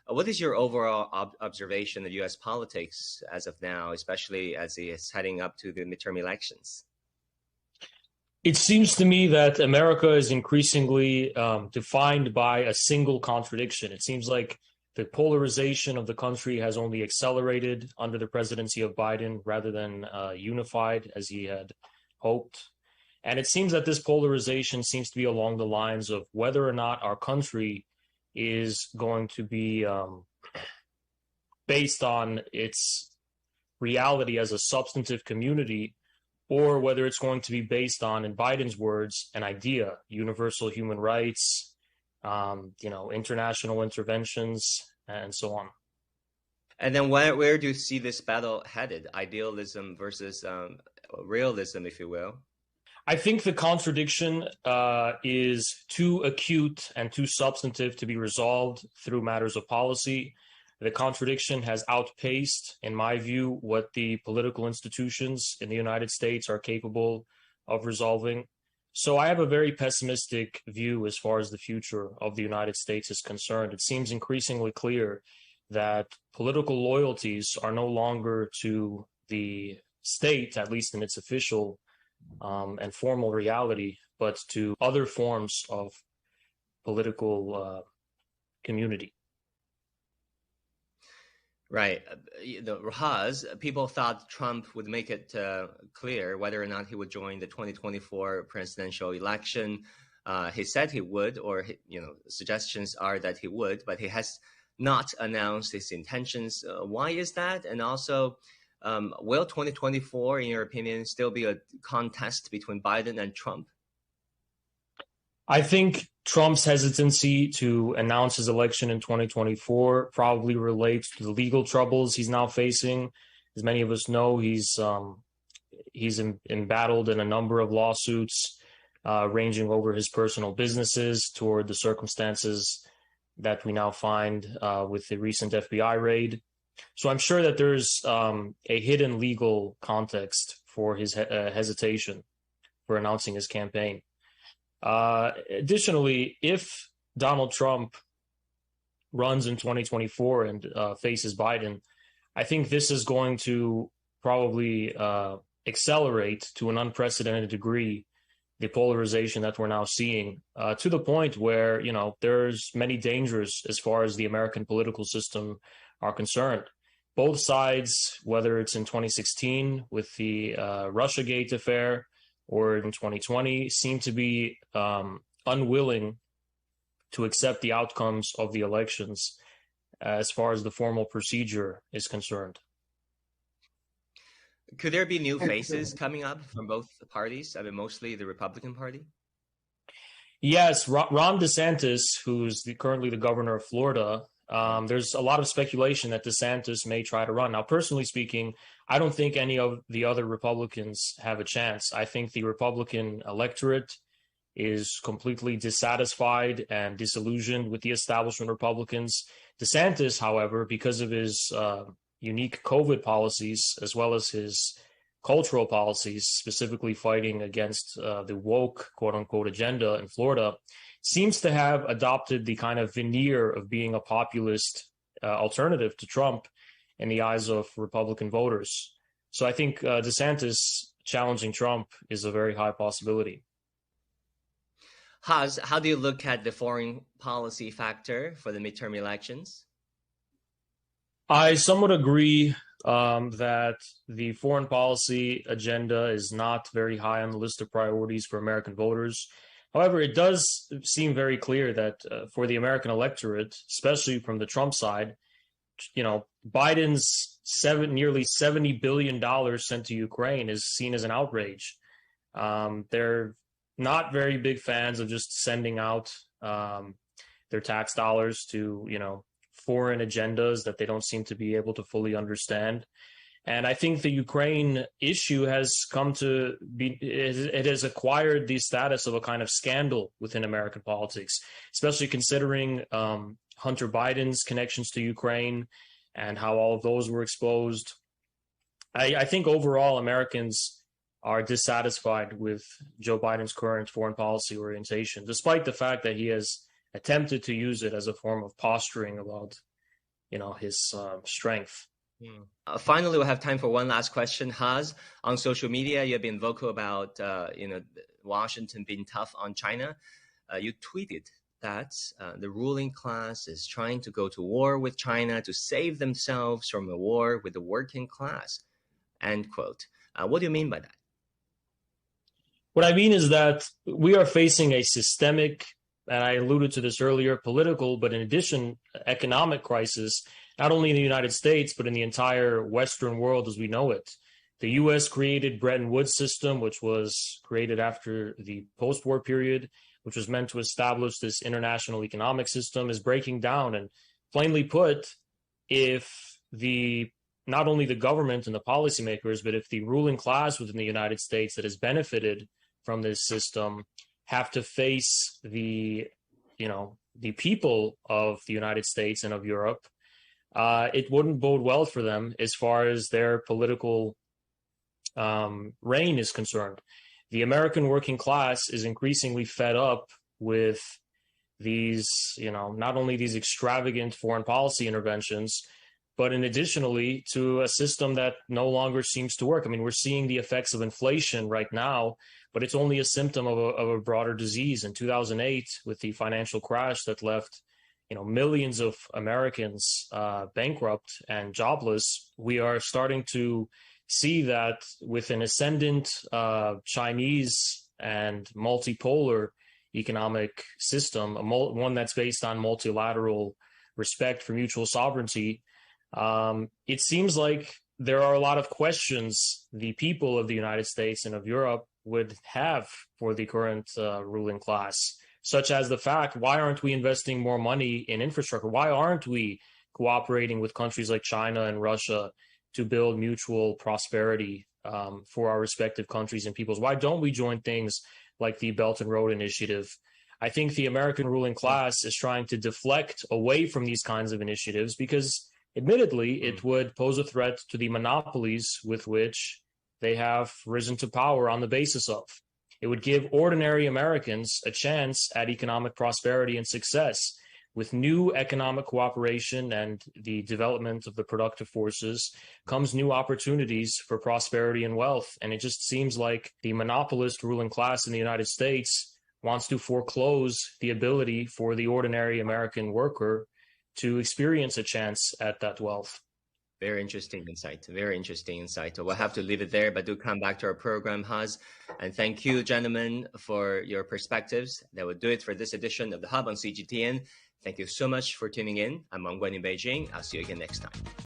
What is your overall observation of U.S. politics as of now, especially as it's heading up to the midterm elections? It seems to me that America is increasingly defined by a single contradiction. It seems like the polarization of the country has only accelerated under the presidency of Biden rather than unified as he had hoped. And it seems that this polarization seems to be along the lines of whether or not our country is going to be based on its reality as a substantive community, or whether it's going to be based on, in Biden's words, an idea, universal human rights, international interventions, and so on. And then where do you see this battle headed? Idealism versus realism, if you will? I think the contradiction is too acute and too substantive to be resolved through matters of policy. The contradiction has outpaced, in my view, what the political institutions in the United States are capable of resolving. So I have a very pessimistic view as far as the future of the United States is concerned. It seems increasingly clear that political loyalties are no longer to the state, at least in its official and formal reality, but to other forms of political community. Right. Rahaz, people thought Trump would make it clear whether or not he would join the 2024 presidential election. He said he would, or suggestions are that he would, but he has not announced his intentions. Why is that? And also, will 2024, in your opinion, still be a contest between Biden and Trump? I think Trump's hesitancy to announce his election in 2024 probably relates to the legal troubles he's now facing. As many of us know, he's embattled in a number of lawsuits, ranging over his personal businesses toward the circumstances that we now find with the recent FBI raid. So I'm sure that there's a hidden legal context for his hesitation for announcing his campaign. Additionally, if Donald Trump runs in 2024 and faces Biden, I think this is going to probably accelerate to an unprecedented degree the polarization that we're now seeing, to the point where, there's many dangers as far as the American political system are concerned. Both sides, whether it's in 2016 with the Russiagate affair or in 2020, seem to be unwilling to accept the outcomes of the elections as far as the formal procedure is concerned. Could there be new faces coming up from both parties? I mean, mostly the Republican Party? Yes, Ron DeSantis, who's currently the governor of Florida, there's a lot of speculation that DeSantis may try to run. Now, personally speaking, I don't think any of the other Republicans have a chance. I think the Republican electorate is completely dissatisfied and disillusioned with the establishment Republicans. DeSantis, however, because of his unique COVID policies, as well as his cultural policies, specifically fighting against the woke, quote unquote, agenda in Florida, seems to have adopted the kind of veneer of being a populist alternative to Trump in the eyes of Republican voters. So I think DeSantis challenging Trump is a very high possibility. Haz, how do you look at the foreign policy factor for the midterm elections? I somewhat agree that the foreign policy agenda is not very high on the list of priorities for American voters. However, it does seem very clear that for the American electorate, especially from the Trump side, Biden's nearly $70 billion sent to Ukraine is seen as an outrage. They're not very big fans of just sending out their tax dollars to, foreign agendas that they don't seem to be able to fully understand. And I think the Ukraine issue has come to be, it has acquired the status of a kind of scandal within American politics, especially considering Hunter Biden's connections to Ukraine and how all of those were exposed. I think overall Americans are dissatisfied with Joe Biden's current foreign policy orientation, despite the fact that he has attempted to use it as a form of posturing about, his strength. Finally, we'll have time for one last question. Haz, on social media, you've been vocal about Washington being tough on China. You tweeted that the ruling class is trying to go to war with China to save themselves from a war with the working class. End quote. What do you mean by that? What I mean is that we are facing a systemic, and I alluded to this earlier, political, but in addition, economic crisis, not only in the United States, but in the entire Western world as we know it. The U.S. created Bretton Woods system, which was created after the post-war period, which was meant to establish this international economic system, is breaking down. And plainly put, if not only the government and the policymakers, but if the ruling class within the United States that has benefited from this system have to face the people of the United States and of Europe, it wouldn't bode well for them as far as their political reign is concerned. The American working class is increasingly fed up with these, not only these extravagant foreign policy interventions, but in additionally to a system that no longer seems to work. I mean, we're seeing the effects of inflation right now, but it's only a symptom of a broader disease. In 2008, with the financial crash that left millions of Americans bankrupt and jobless, we are starting to see that with an ascendant Chinese and multipolar economic system, one that's based on multilateral respect for mutual sovereignty, it seems like there are a lot of questions the people of the United States and of Europe would have for the current ruling class, such as the fact, why aren't we investing more money in infrastructure? Why aren't we cooperating with countries like China and Russia to build mutual prosperity for our respective countries and peoples? Why don't we join things like the Belt and Road Initiative? I think the American ruling class is trying to deflect away from these kinds of initiatives because, admittedly, it would pose a threat to the monopolies with which they have risen to power on the basis of. It would give ordinary Americans a chance at economic prosperity and success. With new economic cooperation and the development of the productive forces comes new opportunities for prosperity and wealth. And it just seems like the monopolist ruling class in the United States wants to foreclose the ability for the ordinary American worker to experience a chance at that wealth. Very interesting insight. Very interesting insight. We'll have to leave it there, but do come back to our program, Haz. And thank you, gentlemen, for your perspectives. That will do it for this edition of The Hub on CGTN. Thank you so much for tuning in. I'm Wang Guan in Beijing. I'll see you again next time.